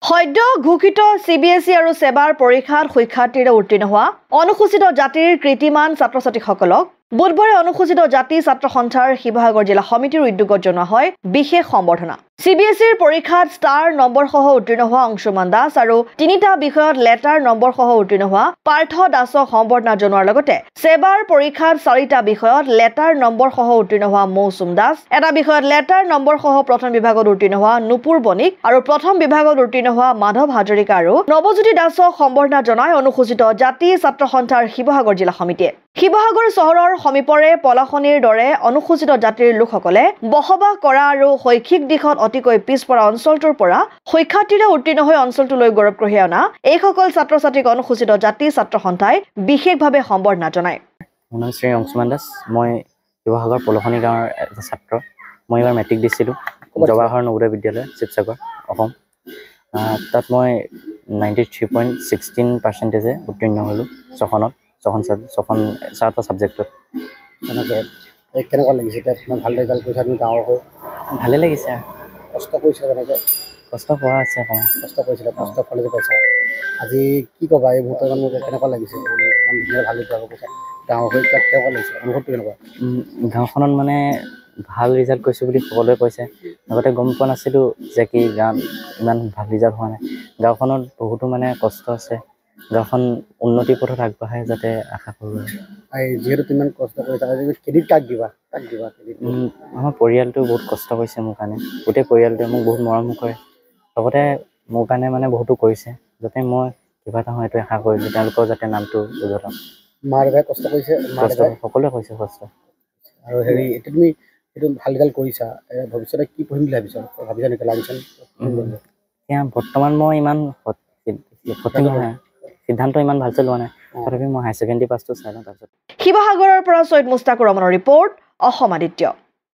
সদ্য ঘোষিত CBSE আৰু সেবাৰ পৰীক্ষাত শিক্ষাৰ্থীৰে উত্তীৰ্ণ হোৱা অনুসূচিত জাতিৰ কৃতিমান ছাত্ৰ-ছাত্ৰীসকলক বুধবাৰে অনুসূচিত জাতি ছাত্ৰ সন্থাৰ শিৱসাগৰ জিলা সমিতিৰ উদ্যোগত জনোৱা হয় বিশেষ সম্বৰ্ধনা। CBSEৰ পৰীক্ষাত ষ্টাৰ নম্বৰ সহ উত্তীৰ্ণ হোৱা অংশুমান দাস আৰু তিনিটা বিষয়ত লেটাৰ নম্বৰ সহ উত্তীৰ্ণ হোৱা পাৰ্থ দাসক সম্বৰ্ধনা জনোৱাৰ লগতে সেবাৰ পৰীক্ষাত 4টা বিষয়ত লেটাৰ নম্বৰ সহ উত্তীৰ্ণ হোৱা মৌচুম দাস, এটা বিষয়ত লেটাৰ নম্বৰ সহ প্ৰথম বিভাগত উত্তীৰ্ণ হোৱা নুপুৰ বণিক আৰু প্ৰথম বিভাগত উত্তীৰ্ণ হোৱা মাধৱ হাজৰিকা আৰু নৱজ্যোতি দাসক সম্বৰ্ধনা জনায় অনুসূচিত জাতি ছাত্ৰ সন্থাৰ শিৱসাগৰ জিলা সমিতিয়ে। শিৱসাগৰ চহৰৰ সমীপৰে পলাশনিৰ দৰে অনুসূচিত জাতিৰ লোকসকলে বসবাস কৰা আৰু শৈক্ষিক দিশত অতিকৈ পিছপৰা অঞ্চলটোৰ পৰা শিক্ষাৰ্থীৰে উত্তীৰ্ণ হৈ অঞ্চলটোলৈ গৌৰৱ কঢ়িয়াই অনা এইসকল ছাত্ৰ-ছাত্ৰীক অনুসূচিত জাতি ছাত্ৰ সন্থাই বিশেষভাৱে সম্বৰ্ধনা জনায়। মোৰ নাম শ্ৰী অংশুমান দাস। মই শিৱসাগৰ পলাশনি গাঁৱৰ এটা ছাত্ৰ। মই এইবাৰ মেট্ৰিক দিছিলোঁ জৱাহৰ নৱোদয় বিদ্যালয় শিৱসাগৰ অসম। তাত মই 93.16% উত্তীৰ্ণ হ'লোঁ ছখন ছাবজেক্টত। কেনেকুৱা লাগিছে এতিয়া ভাল ৰিজাল্ট কৰিছা তুমি গাঁৱৰ হৈ? ভালেই লাগিছে। কষ্ট কৰিছা কেনেকৈ? কষ্ট কৰা আছে অকণমান। কষ্ট কৰিছিলে, কষ্ট ফল যে পাইছা। আজি কি ক'বা এই মুহূৰ্তত কেনেকুৱা লাগিছে? ইমান ধুনীয়া ভাল ৰিজাল্ট কৰিছা গাঁৱৰ হৈ, কেনেকুৱা লাগিছে অনুভৱটো কেনেকুৱা? গাঁওখনত মানে ভাল ৰিজাল্ট কৰিছোঁ বুলি সকলোৱে কৈছে। আগতে গম পোৱা নাছিলোঁ যে কি গাঁৱত ইমান ভাল ৰিজাল্ট হোৱা নাই। গাঁওখনত বহুতো মানে কষ্ট আছে। গাঁওখন উন্নতিৰ পথত আগবাঢ়ে যাতে আশা কৰোঁ। যিহেতু তুমি ইমান কষ্ট কৰিছা, ক্ৰেডিট কাক দিবা? আমাৰ পৰিয়ালটো বহুত কষ্ট কৰিছে মোৰ কাৰণে। গোটেই পৰিয়ালটোৱে মোক বহুত মৰম কৰে, লগতে মোৰ কাৰণে মানে বহুতো কৰিছে, যাতে মই কিবা এটা হয় এইটো আশা কৰিছোঁ তেওঁলোকৰ যাতে নামটো উজ্বলাম। মা দেউতাই কষ্ট কৰিছে? সকলোৱে কৰিছে কষ্ট। আৰু এতিয়া তুমি এইটো ভাল ৰিজাল্ট কৰিছা, ভৱিষ্যতে কি পঢ়িম বুলি ভাবিছা নেকি? লাগিছে এতিয়া বৰ্তমান মই ইমান সঠিক নহয়, সিদ্ধান্ত ইমান ভালছে লোৱা নাই। তথাপি মই হায়াৰ ছেকেণ্ডেৰী পাছটো চাই লওঁ তাৰপিছত। শিৱসাগৰৰ পৰা চৈয়দ মুস্তাকুৰ ৰহমানৰ ৰিপৰ্ট, অসম আদিত্য।